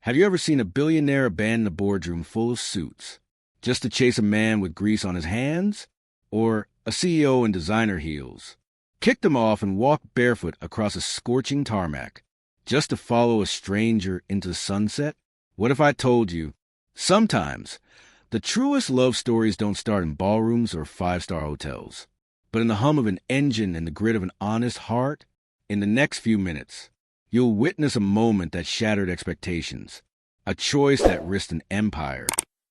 Have you ever seen a billionaire abandon a boardroom full of suits just to chase a man with grease on his hands? Or a CEO in designer heels kick them off and walk barefoot across a scorching tarmac just to follow a stranger into the sunset? What if I told you, sometimes the truest love stories don't start in ballrooms or five-star hotels, but in the hum of an engine and the grit of an honest heart? In the next few minutes, you'll witness a moment that shattered expectations, a choice that risked an empire,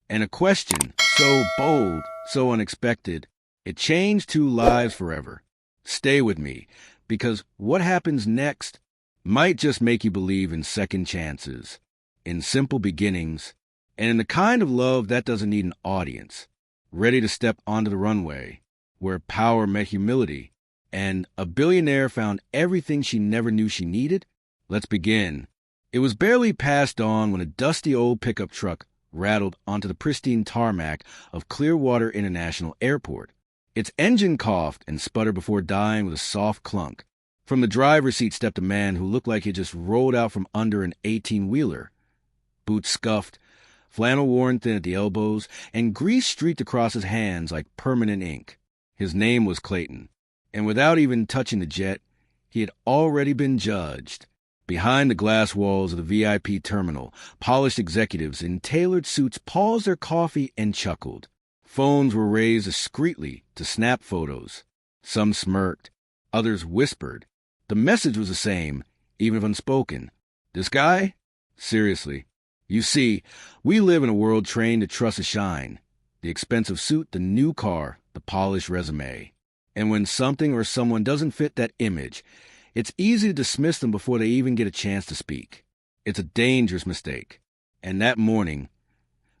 and a question so bold, so unexpected, it changed two lives forever. Stay with me, because what happens next might just make you believe in second chances, in simple beginnings, and in the kind of love that doesn't need an audience, ready to step onto the runway, where power met humility, and a billionaire found everything she never knew she needed. Let's begin. It was barely past dawn when a dusty old pickup truck rattled onto the pristine tarmac of Clearwater International Airport. Its engine coughed and sputtered before dying with a soft clunk. From the driver's seat stepped a man who looked like he just rolled out from under an 18-wheeler. Boots scuffed, flannel worn thin at the elbows, and grease streaked across his hands like permanent ink. His name was Clayton, and without even touching the jet, he had already been judged. Behind the glass walls of the VIP terminal, polished executives in tailored suits paused their coffee and chuckled. Phones were raised discreetly to snap photos. Some smirked, others whispered. The message was the same, even if unspoken. This guy? Seriously. You see, we live in a world trained to trust the shine. The expensive suit, the new car, the polished resume. And when something or someone doesn't fit that image, it's easy to dismiss them before they even get a chance to speak. It's a dangerous mistake. And that morning,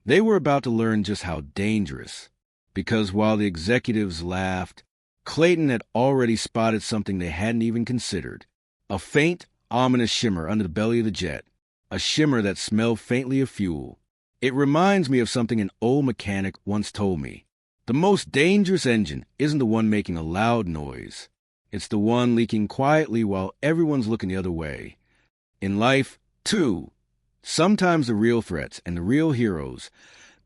they were about to learn just how dangerous. Because while the executives laughed, Clayton had already spotted something they hadn't even considered. A faint, ominous shimmer under the belly of the jet. A shimmer that smelled faintly of fuel. It reminds me of something an old mechanic once told me. The most dangerous engine isn't the one making a loud noise. It's the one leaking quietly while everyone's looking the other way. In life, too, sometimes the real threats and the real heroes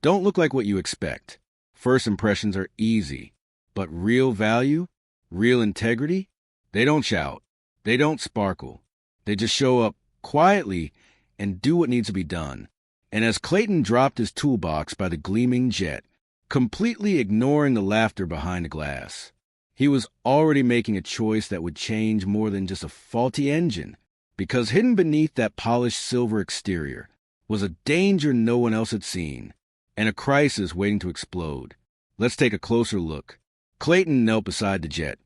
don't look like what you expect. First impressions are easy, but real value, real integrity, they don't shout, they don't sparkle. They just show up quietly and do what needs to be done. And as Clayton dropped his toolbox by the gleaming jet, completely ignoring the laughter behind the glass, he was already making a choice that would change more than just a faulty engine, because hidden beneath that polished silver exterior was a danger no one else had seen, and a crisis waiting to explode. Let's take a closer look. Clayton knelt beside the jet,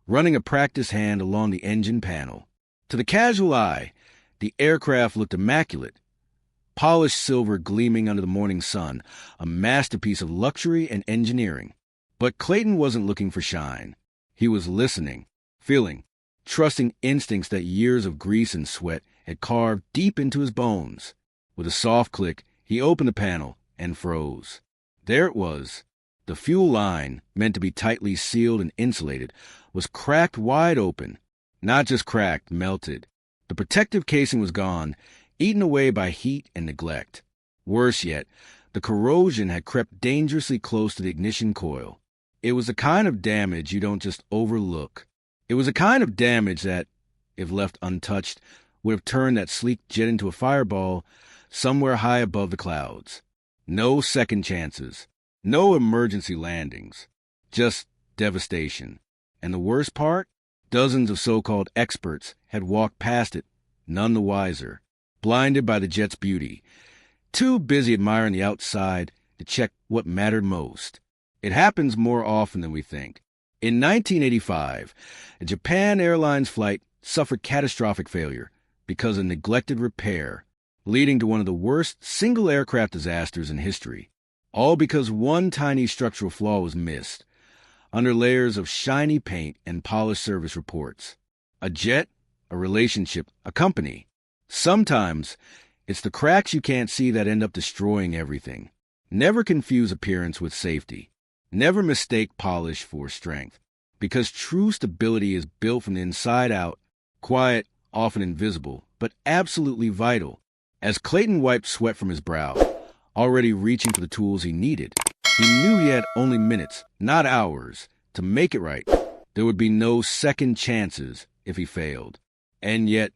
running a practice hand along the engine panel. To the casual eye, the aircraft looked immaculate. Polished silver gleaming under the morning sun, a masterpiece of luxury and engineering. But Clayton wasn't looking for shine. He was listening, feeling, trusting instincts that years of grease and sweat had carved deep into his bones. With a soft click, he opened the panel and froze. There it was. The fuel line, meant to be tightly sealed and insulated, was cracked wide open. Not just cracked, melted. The protective casing was gone, eaten away by heat and neglect. Worse yet, the corrosion had crept dangerously close to the ignition coil. It was the kind of damage you don't just overlook. It was a kind of damage that, if left untouched, would have turned that sleek jet into a fireball somewhere high above the clouds. No second chances. No emergency landings. Just devastation. And the worst part? Dozens of so-called experts had walked past it, none the wiser, blinded by the jet's beauty, too busy admiring the outside to check what mattered most. It happens more often than we think. In 1985, a Japan Airlines flight suffered catastrophic failure because of neglected repair, leading to one of the worst single aircraft disasters in history. All because one tiny structural flaw was missed, under layers of shiny paint and polished service reports. A jet, a relationship, a company. Sometimes, it's the cracks you can't see that end up destroying everything. Never confuse appearance with safety. Never mistake polish for strength. Because true stability is built from the inside out, quiet, often invisible, but absolutely vital. As Clayton wiped sweat from his brow, already reaching for the tools he needed, he knew he had only minutes, not hours, to make it right. There would be no second chances if he failed. And yet,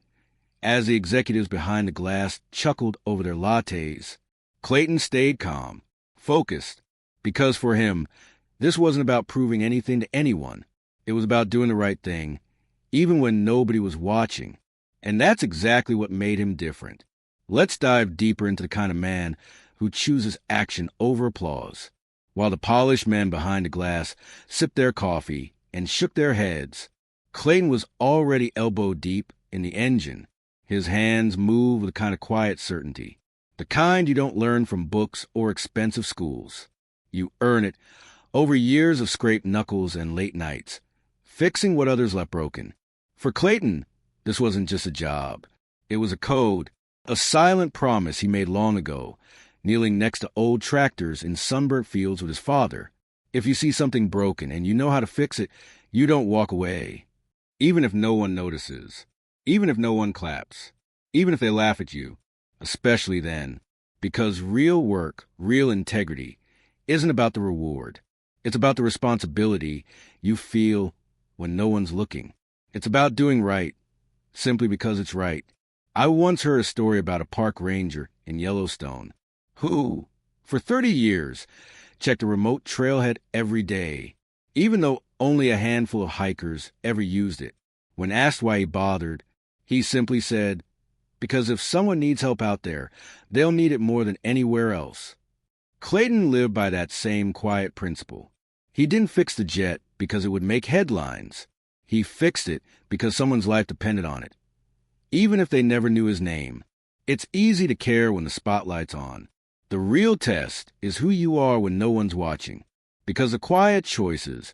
as the executives behind the glass chuckled over their lattes, Clayton stayed calm, focused, because for him, this wasn't about proving anything to anyone. It was about doing the right thing, even when nobody was watching. And that's exactly what made him different. Let's dive deeper into the kind of man who chooses action over applause. While the polished men behind the glass sipped their coffee and shook their heads, Clayton was already elbow deep in the engine. His hands moved with a kind of quiet certainty, the kind you don't learn from books or expensive schools. You earn it over years of scraped knuckles and late nights, fixing what others left broken. For Clayton, this wasn't just a job. It was a code, a silent promise he made long ago, kneeling next to old tractors in sunburnt fields with his father. If you see something broken and you know how to fix it, you don't walk away. Even if no one notices. Even if no one claps. Even if they laugh at you. Especially then. Because real work, real integrity, isn't about the reward. It's about the responsibility you feel when no one's looking. It's about doing right, simply because it's right. I once heard a story about a park ranger in Yellowstone who, for 30 years, checked a remote trailhead every day, even though only a handful of hikers ever used it. When asked why he bothered, he simply said, because if someone needs help out there, they'll need it more than anywhere else. Clayton lived by that same quiet principle. He didn't fix the jet because it would make headlines. He fixed it because someone's life depended on it. Even if they never knew his name, it's easy to care when the spotlight's on. The real test is who you are when no one's watching. Because the quiet choices,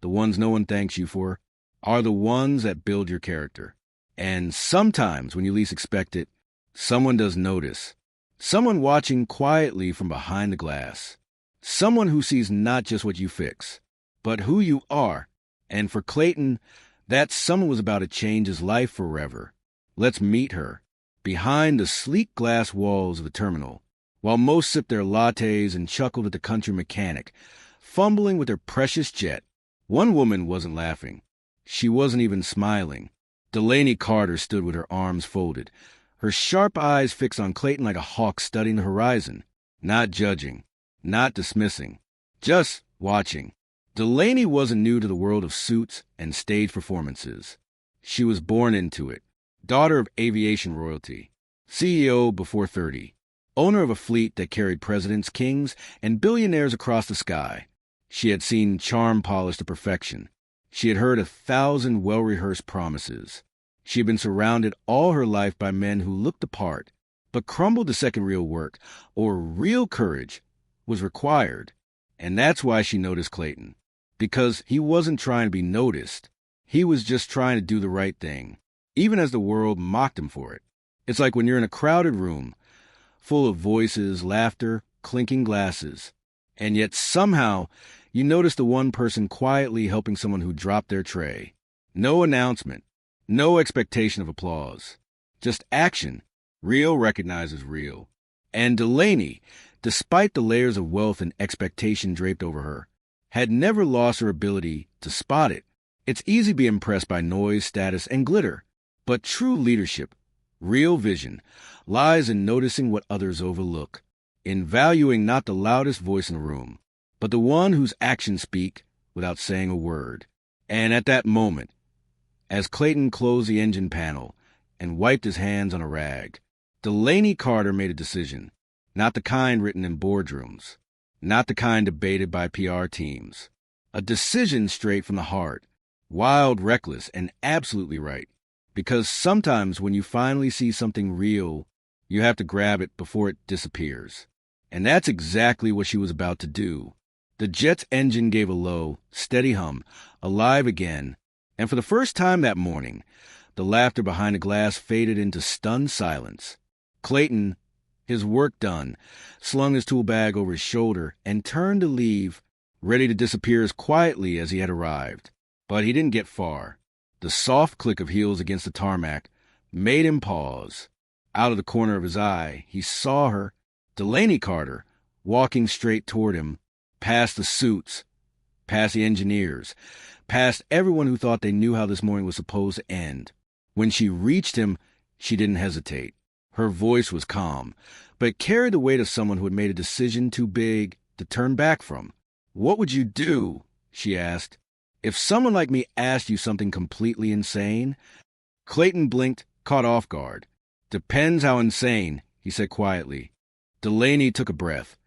the ones no one thanks you for, are the ones that build your character. And sometimes, when you least expect it, someone does notice. Someone watching quietly from behind the glass. Someone who sees not just what you fix, but who you are. And for Clayton, that someone was about to change his life forever. Let's meet her. Behind the sleek glass walls of the terminal, while most sipped their lattes and chuckled at the country mechanic, fumbling with their precious jet, one woman wasn't laughing. She wasn't even smiling. Delaney Carter stood with her arms folded, her sharp eyes fixed on Clayton like a hawk studying the horizon, not judging, not dismissing, just watching. Delaney wasn't new to the world of suits and stage performances. She was born into it, daughter of aviation royalty, CEO before 30, owner of a fleet that carried presidents, kings, and billionaires across the sky. She had seen charm polished to perfection. She had heard 1,000 well-rehearsed promises. She had been surrounded all her life by men who looked the part, but crumbled the second real work, or real courage, was required. And that's why she noticed Clayton. Because he wasn't trying to be noticed. He was just trying to do the right thing, even as the world mocked him for it. It's like when you're in a crowded room, full of voices, laughter, clinking glasses, and yet somehow you notice the one person quietly helping someone who dropped their tray. No announcement, no expectation of applause, just action. Real recognizes real. And Delaney, despite the layers of wealth and expectation draped over her, had never lost her ability to spot it. It's easy to be impressed by noise, status, and glitter, but true leadership, real vision, lies in noticing what others overlook, in valuing not the loudest voice in the room, but the one whose actions speak without saying a word. And at that moment, as Clayton closed the engine panel and wiped his hands on a rag, Delaney Carter made a decision, not the kind written in boardrooms, not the kind debated by PR teams. A decision straight from the heart, wild, reckless, and absolutely right. Because sometimes when you finally see something real, you have to grab it before it disappears. And that's exactly what she was about to do. The jet's engine gave a low, steady hum, alive again, and for the first time that morning, the laughter behind the glass faded into stunned silence. Clayton, his work done, slung his tool bag over his shoulder and turned to leave, ready to disappear as quietly as he had arrived. But he didn't get far. The soft click of heels against the tarmac made him pause. Out of the corner of his eye, he saw her, Delaney Carter, walking straight toward him, past the suits, past the engineers, past everyone who thought they knew how this morning was supposed to end. When she reached him, she didn't hesitate. Her voice was calm, but it carried the weight of someone who had made a decision too big to turn back from. "What would you do?" she asked. "If someone like me asked you something completely insane?" Clayton blinked, caught off guard. "Depends how insane," he said quietly. Delaney took a breath,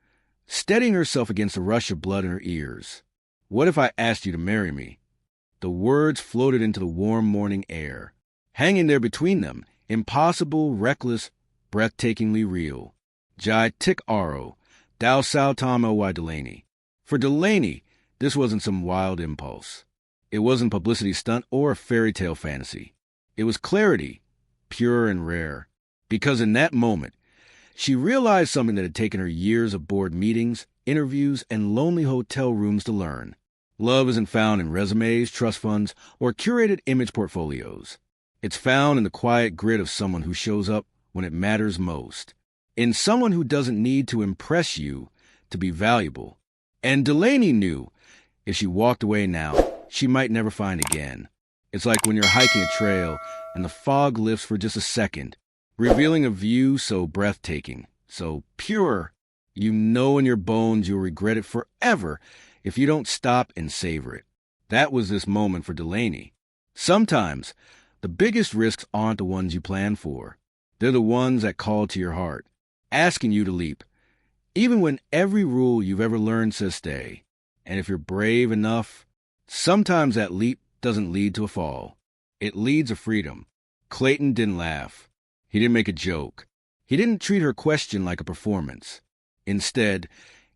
steadying herself against the rush of blood in her ears. "What if I asked you to marry me?" The words floated into the warm morning air, hanging there between them, impossible, reckless, breathtakingly real. Jai Tik Aro, Dao Sao Tom L.Y. Delaney. For Delaney, this wasn't some wild impulse. It wasn't publicity stunt or a fairy tale fantasy. It was clarity, pure and rare. Because in that moment, she realized something that had taken her years of board meetings, interviews, and lonely hotel rooms to learn. Love isn't found in resumes, trust funds, or curated image portfolios. It's found in the quiet grit of someone who shows up when it matters most. In someone who doesn't need to impress you to be valuable. And Delaney knew if she walked away now, she might never find again. It's like when you're hiking a trail and the fog lifts for just a second, revealing a view so breathtaking, so pure, you know in your bones you'll regret it forever if you don't stop and savor it. That was this moment for Delaney. Sometimes, the biggest risks aren't the ones you plan for. They're the ones that call to your heart, asking you to leap, even when every rule you've ever learned says stay. And if you're brave enough, sometimes that leap doesn't lead to a fall. It leads to freedom. Clayton didn't laugh. He didn't make a joke. He didn't treat her question like a performance. Instead,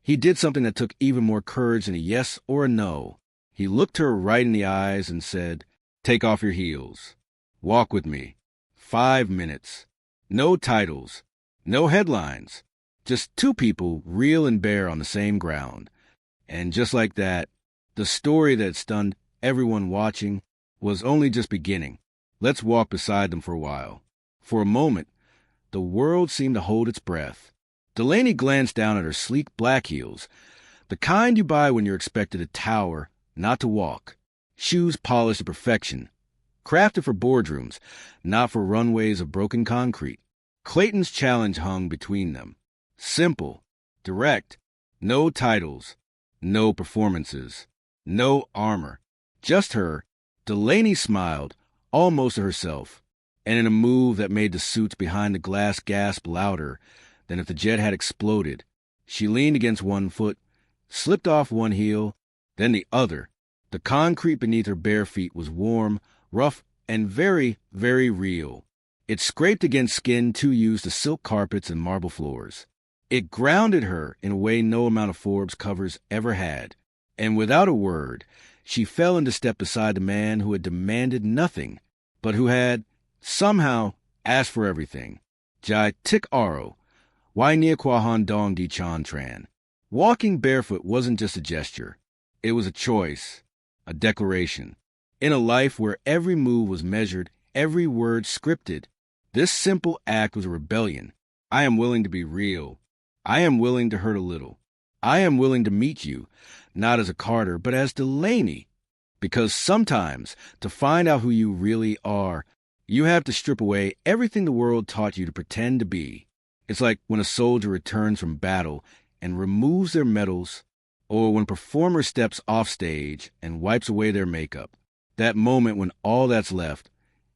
he did something that took even more courage than a yes or a no. He looked her right in the eyes and said, "Take off your heels. Walk with me. 5 minutes. No titles. No headlines. Just two people, real and bare, on the same ground." And just like that, the story that stunned everyone watching was only just beginning. Let's walk beside them for a while. For a moment, the world seemed to hold its breath. Delaney glanced down at her sleek black heels, the kind you buy when you're expected to tower, not to walk. Shoes polished to perfection, crafted for boardrooms, not for runways of broken concrete. Clayton's challenge hung between them. Simple, direct, no titles, no performances, no armor. Just her. Delaney smiled, almost to herself, and in a move that made the suits behind the glass gasp louder than if the jet had exploded, she leaned against one foot, slipped off one heel, then the other. The concrete beneath her bare feet was warm, rough, and very, very real. It scraped against skin too used to silk carpets and marble floors. It grounded her in a way no amount of Forbes covers ever had. And without a word, she fell into step beside the man who had demanded nothing, but who had, somehow, asked for everything. Jai Tik Aro, Wai Nia Kwahan Dong Di Chan Tran. Walking barefoot wasn't just a gesture. It was a choice, a declaration. In a life where every move was measured, every word scripted, this simple act was a rebellion. I am willing to be real. I am willing to hurt a little. I am willing to meet you, not as a Carter, but as Delaney. Because sometimes, to find out who you really are, you have to strip away everything the world taught you to pretend to be. It's like when a soldier returns from battle and removes their medals, or when a performer steps off stage and wipes away their makeup. That moment when all that's left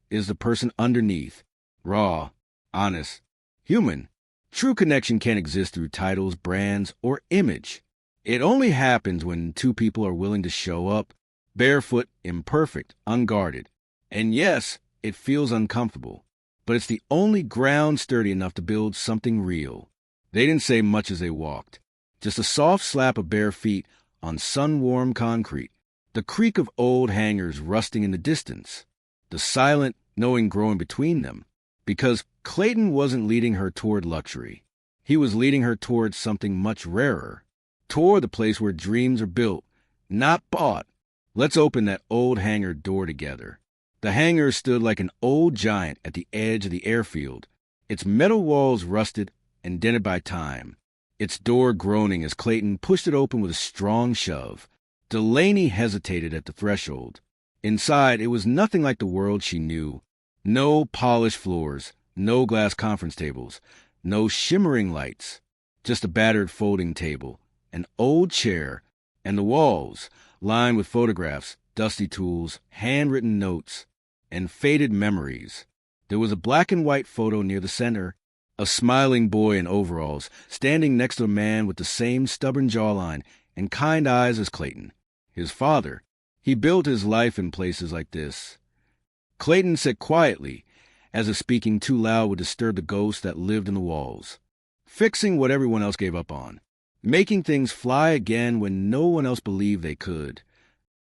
is the person underneath, raw, honest, human. True connection can't exist through titles, brands, or image. It only happens when two people are willing to show up, barefoot, imperfect, unguarded. And yes, it feels uncomfortable, but it's the only ground sturdy enough to build something real. They didn't say much as they walked. Just a soft slap of bare feet on sun-warmed concrete, the creak of old hangers rusting in the distance, the silent knowing growing between them. Because Clayton wasn't leading her toward luxury. He was leading her toward something much rarer, toward the place where dreams are built, not bought. Let's open that old hangar door together. The hangar stood like an old giant at the edge of the airfield, its metal walls rusted and dented by time, its door groaning as Clayton pushed it open with a strong shove. Delaney hesitated at the threshold. Inside, it was nothing like the world she knew. No polished floors, no glass conference tables, no shimmering lights, just a battered folding table, an old chair, and the walls, lined with photographs, dusty tools, handwritten notes, and faded memories. There was a black and white photo near the center, a smiling boy in overalls, standing next to a man with the same stubborn jawline and kind eyes as Clayton. His father. He built his life in places like this. Clayton said quietly, as if speaking too loud would disturb the ghosts that lived in the walls. Fixing what everyone else gave up on. Making things fly again when no one else believed they could.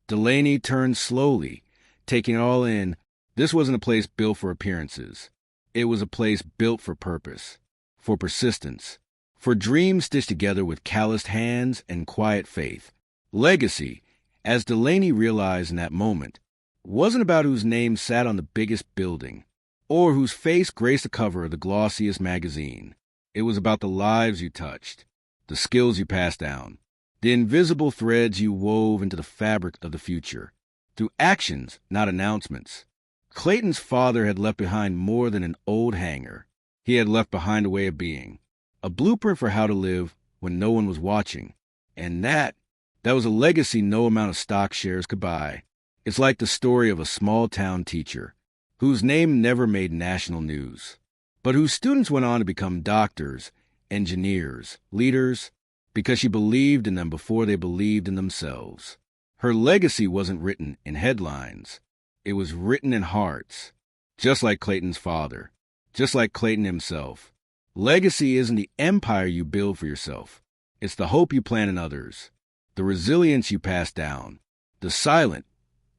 Delaney turned slowly, taking it all in. This wasn't a place built for appearances. It was a place built for purpose, for persistence, for dreams stitched together with calloused hands and quiet faith. Legacy, as Delaney realized in that moment, wasn't about whose name sat on the biggest building, or whose face graced the cover of the glossiest magazine. It was about the lives you touched, the skills you passed down, the invisible threads you wove into the fabric of the future, through actions, not announcements. Clayton's father had left behind more than an old hangar. He had left behind a way of being, a blueprint for how to live when no one was watching. And that was a legacy no amount of stock shares could buy. It's like the story of a small-town teacher whose name never made national news, but whose students went on to become doctors, engineers, leaders, because she believed in them before they believed in themselves. Her legacy wasn't written in headlines. It was written in hearts, just like Clayton's father, just like Clayton himself. Legacy isn't the empire you build for yourself. It's the hope you plant in others, the resilience you pass down, the silent,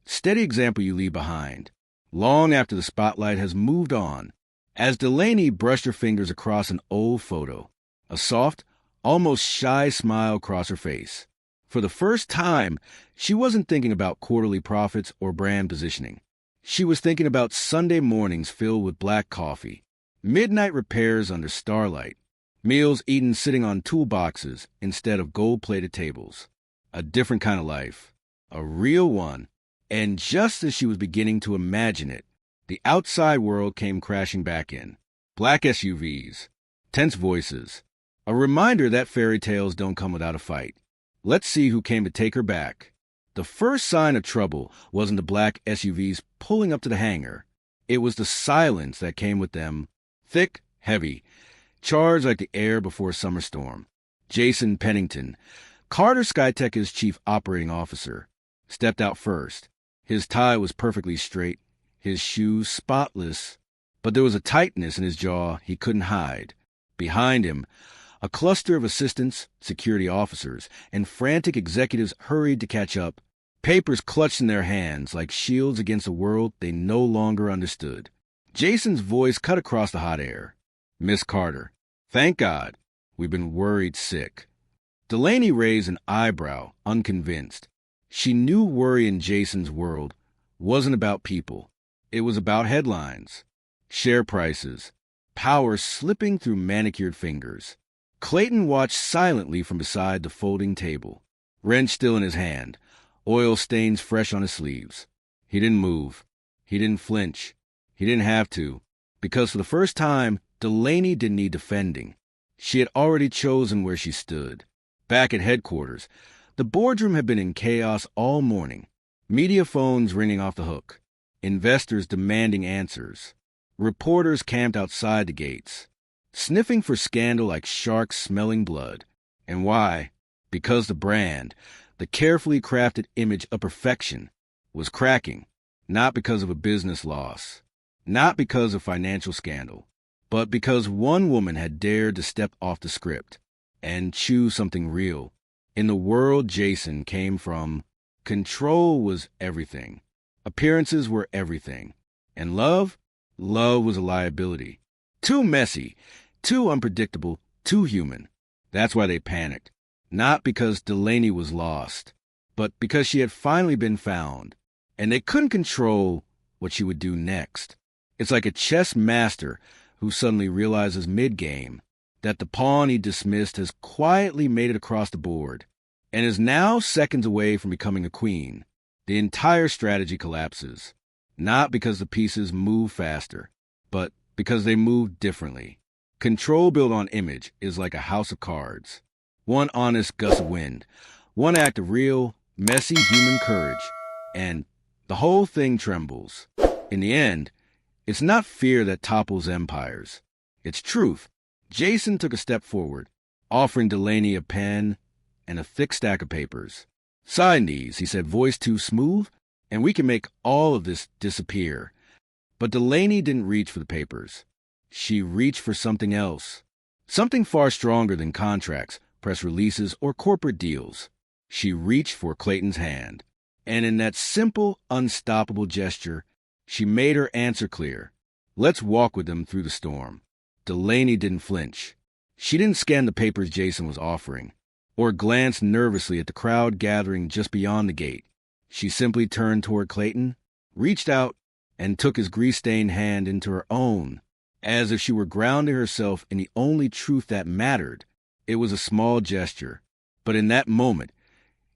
steady example you leave behind, long after the spotlight has moved on. As Delaney brushed her fingers across an old photo, a soft, almost shy smile crossed her face. For the first time, she wasn't thinking about quarterly profits or brand positioning. She was thinking about Sunday mornings filled with black coffee, midnight repairs under starlight, meals eaten sitting on toolboxes instead of gold-plated tables. A different kind of life, a real one. And just as she was beginning to imagine it, the outside world came crashing back in. Black SUVs, tense voices, a reminder that fairy tales don't come without a fight. Let's see who came to take her back. The first sign of trouble wasn't the black SUVs pulling up to the hangar. It was the silence that came with them, thick, heavy, charged like the air before a summer storm. Jason Pennington, Carter Skytech's chief operating officer, stepped out first. His tie was perfectly straight, his shoes spotless, but there was a tightness in his jaw he couldn't hide. Behind him, a cluster of assistants, security officers, and frantic executives hurried to catch up, papers clutched in their hands like shields against a world they no longer understood. Jason's voice cut across the hot air. "Miss Carter, thank God. We've been worried sick." Delaney raised an eyebrow, unconvinced. She knew worry in Jason's world wasn't about people. It was about headlines, share prices, power slipping through manicured fingers. Clayton watched silently from beside the folding table, wrench still in his hand, oil stains fresh on his sleeves. He didn't move. He didn't flinch. He didn't have to, because for the first time, Delaney didn't need defending. She had already chosen where she stood. Back at headquarters, the boardroom had been in chaos all morning. Media phones ringing off the hook. Investors demanding answers. Reporters camped outside the gates, sniffing for scandal like sharks smelling blood. And why? Because the brand, the carefully crafted image of perfection, was cracking. Not because of a business loss. Not because of financial scandal. But because one woman had dared to step off the script and choose something real. In the world Jason came from, control was everything. Appearances were everything. And love? Love was a liability. Too messy, too unpredictable, too human. That's why they panicked. Not because Delaney was lost, but because she had finally been found. And they couldn't control what she would do next. It's like a chess master who suddenly realizes mid-game that the pawn he dismissed has quietly made it across the board and is now seconds away from becoming a queen. The entire strategy collapses, not because the pieces move faster, but because they move differently. Control built on image is like a house of cards. One honest gust of wind, one act of real, messy human courage, and the whole thing trembles. In the end, it's not fear that topples empires. It's truth. Jason took a step forward, offering Delaney a pen and a thick stack of papers. "Sign these," he said, voice too smooth, "and we can make all of this disappear." But Delaney didn't reach for the papers. She reached for something else. Something far stronger than contracts, press releases, or corporate deals. She reached for Clayton's hand. And in that simple, unstoppable gesture, she made her answer clear. Let's walk with them through the storm. Delaney didn't flinch. She didn't scan the papers Jason was offering, or glance nervously at the crowd gathering just beyond the gate. She simply turned toward Clayton, reached out, and took his grease-stained hand into her own, as if she were grounding herself in the only truth that mattered. It was a small gesture, but in that moment,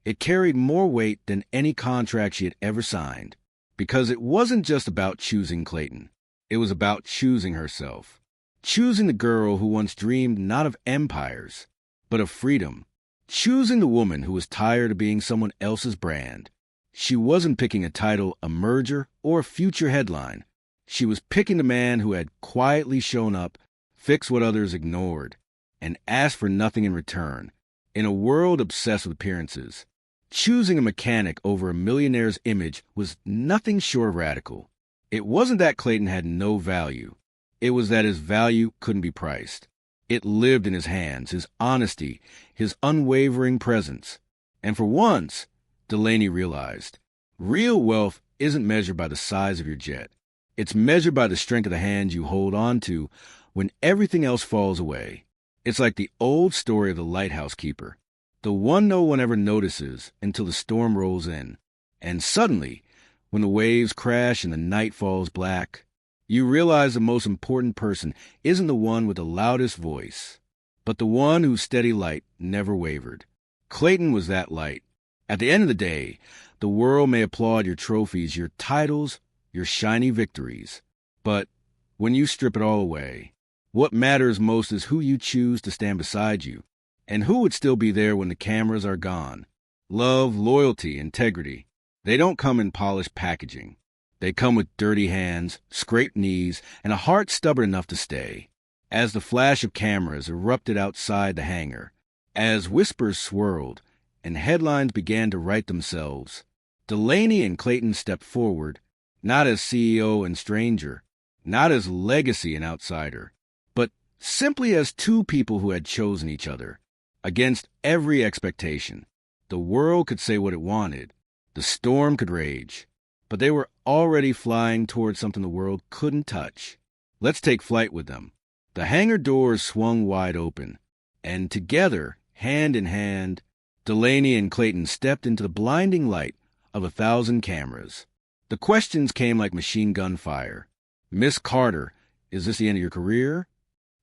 it carried more weight than any contract she had ever signed, because it wasn't just about choosing Clayton. It was about choosing herself, choosing the girl who once dreamed not of empires, but of freedom, choosing the woman who was tired of being someone else's brand. She wasn't picking a title, a merger, or a future headline. She was picking the man who had quietly shown up, fixed what others ignored, and asked for nothing in return. In a world obsessed with appearances, choosing a mechanic over a millionaire's image was nothing short of radical. It wasn't that Clayton had no value. It was that his value couldn't be priced. It lived in his hands, his honesty, his unwavering presence. And for once, Delaney realized, real wealth isn't measured by the size of your jet. It's measured by the strength of the hand you hold on to when everything else falls away. It's like the old story of the lighthouse keeper, the one no one ever notices until the storm rolls in. And suddenly, when the waves crash and the night falls black, you realize the most important person isn't the one with the loudest voice, but the one whose steady light never wavered. Clayton was that light. At the end of the day, the world may applaud your trophies, your titles, your shiny victories. But when you strip it all away, what matters most is who you choose to stand beside you, and who would still be there when the cameras are gone. Love, loyalty, integrity. They don't come in polished packaging. They come with dirty hands, scraped knees, and a heart stubborn enough to stay. As the flash of cameras erupted outside the hangar, as whispers swirled, and headlines began to write themselves, Delaney and Clayton stepped forward, not as CEO and stranger, not as legacy and outsider, but simply as two people who had chosen each other, against every expectation. The world could say what it wanted, the storm could rage, but they were already flying towards something the world couldn't touch. Let's take flight with them. The hangar doors swung wide open, and together, hand in hand, Delaney and Clayton stepped into the blinding light of 1,000 cameras. The questions came like machine gun fire. Miss Carter, is this the end of your career?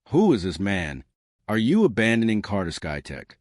Who is this man? Are you abandoning Carter Skytech?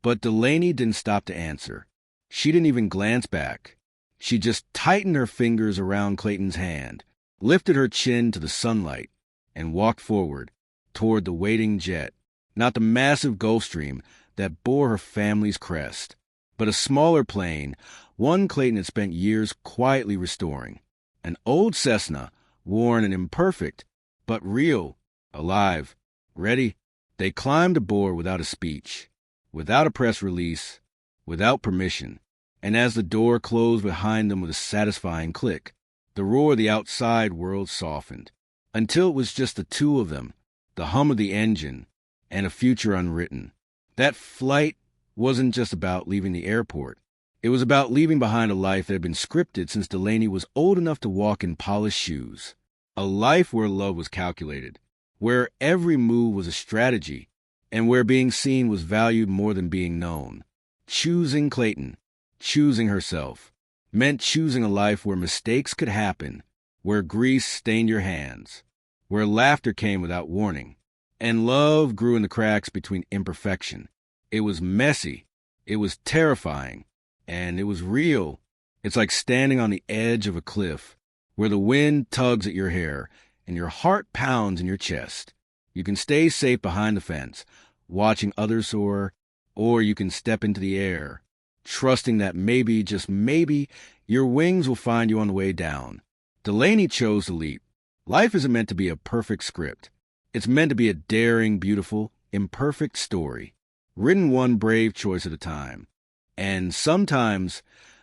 But Delaney didn't stop to answer. She didn't even glance back. She just tightened her fingers around Clayton's hand, lifted her chin to the sunlight, and walked forward toward the waiting jet. Not the massive Gulfstream that bore her family's crest, but a smaller plane, one Clayton had spent years quietly restoring. An old Cessna, worn and imperfect, but real, alive, ready. They climbed aboard without a speech, without a press release, without permission. And as the door closed behind them with a satisfying click, the roar of the outside world softened, until it was just the two of them, the hum of the engine, and a future unwritten. That flight wasn't just about leaving the airport. It was about leaving behind a life that had been scripted since Delaney was old enough to walk in polished shoes. A life where love was calculated, where every move was a strategy, and where being seen was valued more than being known. Choosing Clayton, choosing herself, meant choosing a life where mistakes could happen, where grease stained your hands, where laughter came without warning, and love grew in the cracks between imperfection. It was messy, it was terrifying, and it was real. It's like standing on the edge of a cliff where the wind tugs at your hair and your heart pounds in your chest. You can stay safe behind the fence, watching others soar, or you can step into the air, trusting that maybe, just maybe, your wings will find you on the way down. Delaney chose to leap. Life isn't meant to be a perfect script. It's meant to be a daring, beautiful, imperfect story, written one brave choice at a time. And sometimes,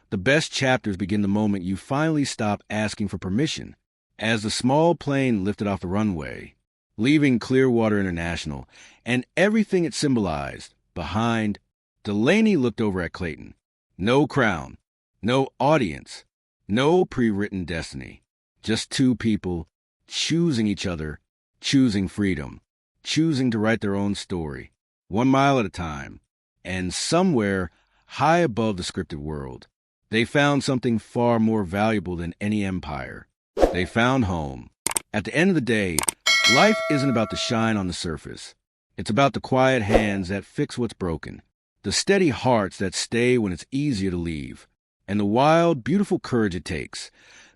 the best chapters begin the moment you finally stop asking for permission. As the small plane lifted off the runway, leaving Clearwater International, and everything it symbolized behind, Delaney looked over at Clayton. No crown, no audience, no pre-written destiny. Just two people choosing each other, choosing freedom, choosing to write their own story, 1 mile at a time. And somewhere high above the scripted world, they found something far more valuable than any empire. They found home. At the end of the day, life isn't about the shine on the surface. It's about the quiet hands that fix what's broken, the steady hearts that stay when it's easier to leave, and the wild, beautiful courage it takes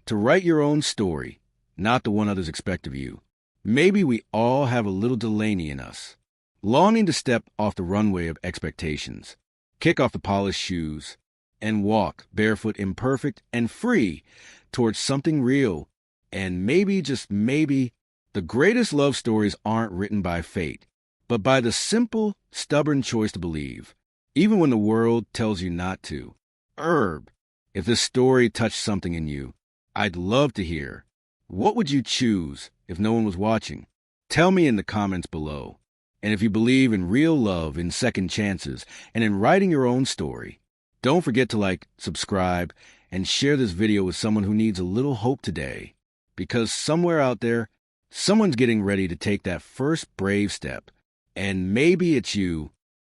to write your own story, not the one others expect of you. Maybe we all have a little Delaney in us, longing to step off the runway of expectations, kick off the polished shoes, and walk barefoot, imperfect, and free towards something real. And maybe, just maybe, the greatest love stories aren't written by fate, but by the simple, stubborn choice to believe, even when the world tells you not to. Herb, if this story touched something in you, I'd love to hear. What would you choose if no one was watching? Tell me in the comments below. And if you believe in real love, in second chances, and in writing your own story, don't forget to like, subscribe, and share this video with someone who needs a little hope today. Because somewhere out there, someone's getting ready to take that first brave step. And maybe it's you.